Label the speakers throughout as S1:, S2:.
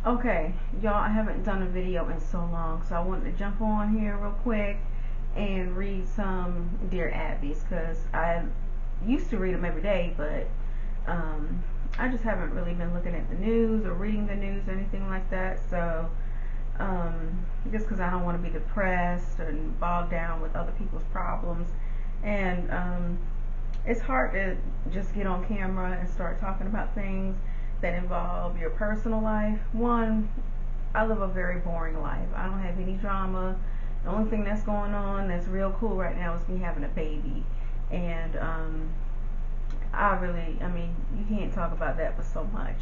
S1: Okay, y'all, I haven't done a video in so long, so I wanted to jump on here real quick and read some Dear Abby's, because I used to read them every day, but um, I just haven't really been looking at the news or reading the news or anything like that. So just because I don't want to be depressed and bogged down with other people's problems, and it's hard to just get on camera and start talking about things that involve your personal life. One, I live a very boring life. I don't have any drama. The only thing that's going on that's real cool right now is me having a baby. And I mean, you can't talk about that for so much.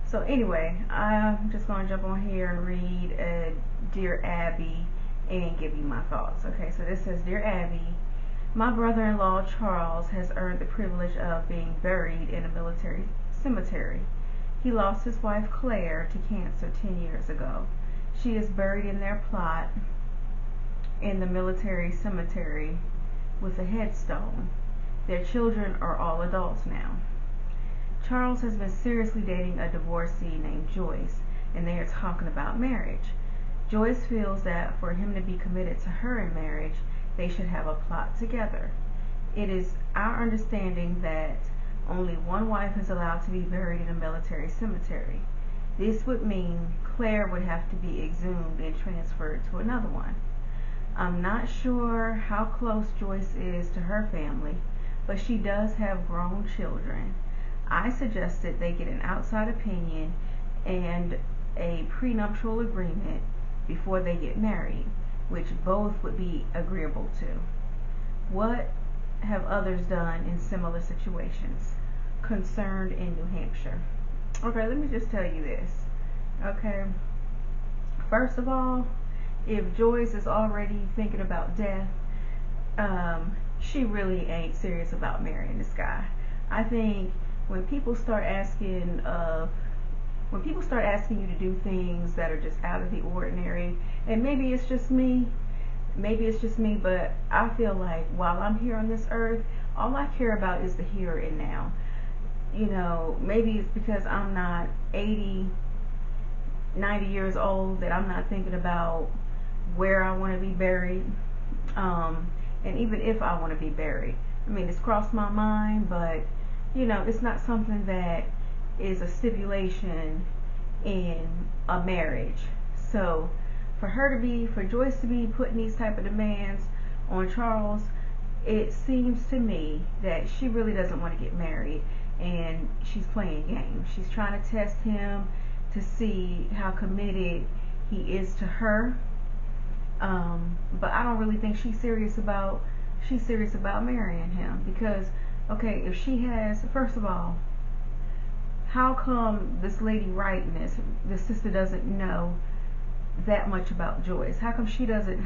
S1: So anyway, I'm just going to jump on here and read Dear Abby and give you my thoughts. Okay, so this says, Dear Abby, my brother-in-law Charles has earned the privilege of being buried in a military cemetery. He lost his wife Claire to cancer 10 years ago. She is buried in their plot in the military cemetery with a headstone. Their children are all adults now. Charles has been seriously dating a divorcee named Joyce, and they are talking about marriage. Joyce feels that for him to be committed to her in marriage, they should have a plot together. It is our understanding that only one wife is allowed to be buried in a military cemetery. This would mean Claire would have to be exhumed and transferred to another one. I'm not sure how close Joyce is to her family, but she does have grown children. I suggested they get an outside opinion and a prenuptial agreement before they get married, which both would be agreeable to. What have others done in similar situations? Concerned in New Hampshire. Okay, let me just tell you this. Okay, first of all, if Joyce is already thinking about death, she really ain't serious about marrying this guy. I think when people start asking you to do things that are just out of the ordinary, and maybe it's just me, but I feel like while I'm here on this earth, all I care about is the here and now. You know, maybe it's because I'm not 80, 90 years old that I'm not thinking about where I want to be buried, and even if I want to be buried. I mean, it's crossed my mind, but you know, it's not something that is a stipulation in a marriage. So for Joyce to be putting these type of demands on Charles, it seems to me that she really doesn't want to get married, and she's playing games. She's trying to test him to see how committed he is to her. But I don't really think she's serious about marrying him, because okay, if she has, first of all, how come this lady writing this sister doesn't know that much about Joyce? How come she doesn't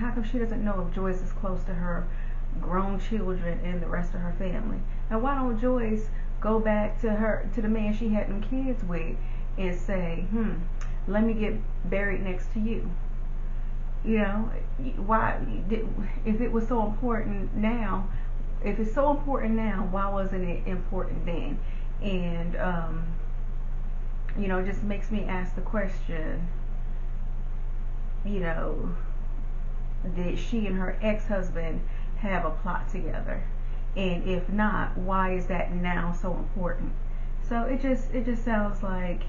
S1: know if Joyce is close to her grown children and the rest of her family? And why don't Joyce go back to the man she had them kids with and say, let me get buried next to you? You know, why, if it was so important now, if it's so important now, why wasn't it important then? And you know, it just makes me ask the question, you know, did she and her ex-husband have a plot together? And if not, why is that now so important? So it just sounds like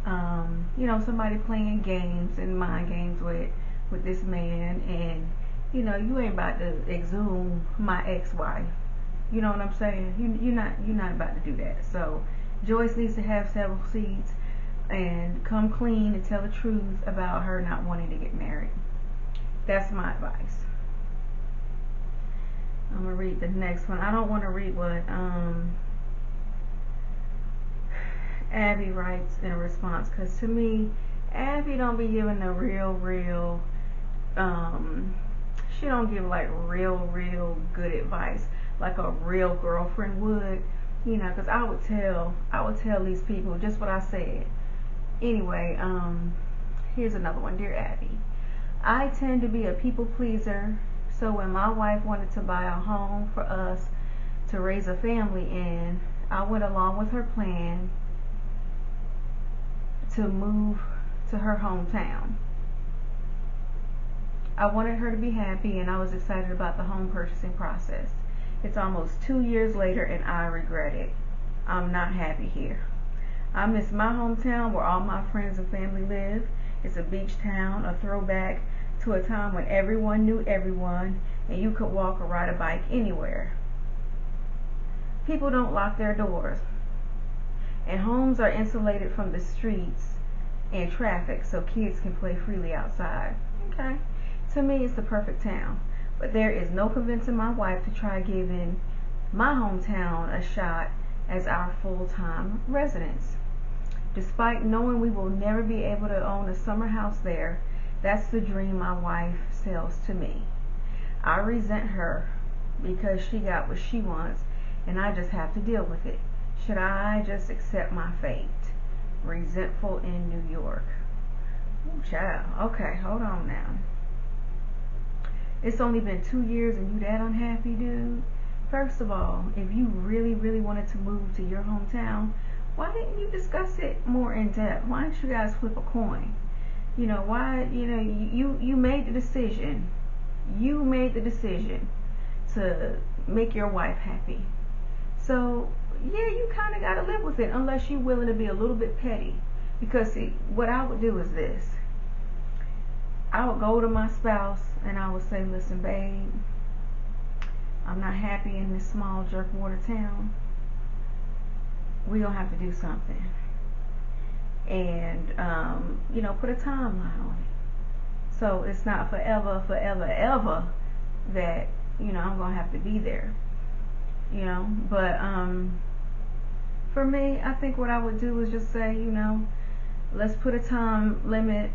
S1: you know, somebody playing games and mind games with this man, and you know, you ain't about to exhume my ex-wife. You know what I'm saying? You're not about to do that. So Joyce needs to have several seats and come clean and tell the truth about her not wanting to get married. That's my advice. I'm gonna read the next one. I don't want to read what Abby writes in response, because to me, Abby don't be giving the real she don't give like real good advice like a real girlfriend would, you know, because I would tell these people just what I said. Anyway, here's another one. Dear Abby, I tend to be a people pleaser, so when my wife wanted to buy a home for us to raise a family in, I went along with her plan to move to her hometown. I wanted her to be happy, and I was excited about the home purchasing process. It's almost 2 years later, and I regret it. I'm not happy here. I miss my hometown where all my friends and family live. It's a beach town, a throwback to a time when everyone knew everyone, and you could walk or ride a bike anywhere. People don't lock their doors, and homes are insulated from the streets and traffic so kids can play freely outside. Okay. To me, it's the perfect town. But there is no convincing my wife to try giving my hometown a shot as our full-time residence. Despite knowing we will never be able to own a summer house there, that's the dream my wife sells to me. I resent her because she got what she wants, and I just have to deal with it. Should I just accept my fate? Resentful in New York. Ooh, child. Okay, hold on now. It's only been 2 years and you that unhappy, dude? First of all, if you really, really wanted to move to your hometown, why didn't you discuss it more in depth? Why didn't you guys flip a coin? You know, why, you made the decision. You made the decision to make your wife happy. So, yeah, you kind of got to live with it unless you're willing to be a little bit petty. Because, see, what I would do is this. I would go to my spouse and I would say, listen, babe, I'm not happy in this small jerkwater town. We're going to have to do something. And, put a timeline on it. So it's not forever that, I'm going to have to be there. But for me, I think what I would do is just say, let's put a time limit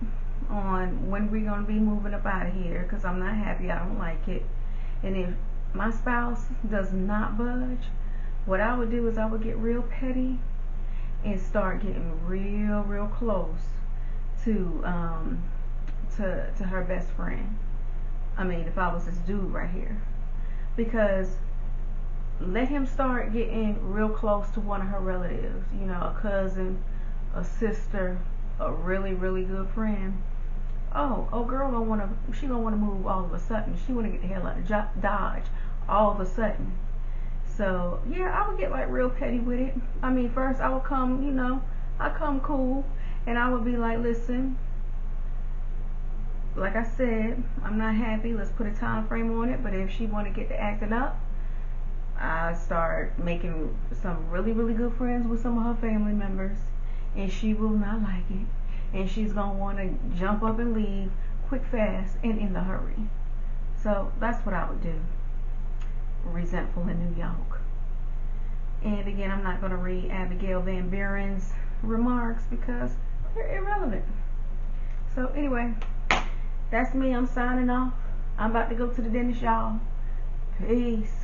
S1: on when we're going to be moving up out of here, because I'm not happy. I don't like it. And if my spouse does not budge, what I would do is I would get real petty and start getting real close to her best friend. I mean, if I was this dude right here. Because let him start getting real close to one of her relatives, a cousin, a sister, a really good friend. Oh, girl gonna wanna move all of a sudden. She wanna get the hell out of Dodge all of a sudden. So yeah, I would get like real petty with it. I mean, first I would come, I come cool, and I would be like, listen, like I said, I'm not happy. Let's put a time frame on it. But if she wanna get to acting up, I start making some really good friends with some of her family members, and she will not like it. And she's going to want to jump up and leave quick, fast, and in the hurry. So that's what I would do. Resentful in New York. And again, I'm not going to read Abigail Van Buren's remarks because they're irrelevant. So anyway, that's me. I'm signing off. I'm about to go to the dentist, y'all. Peace.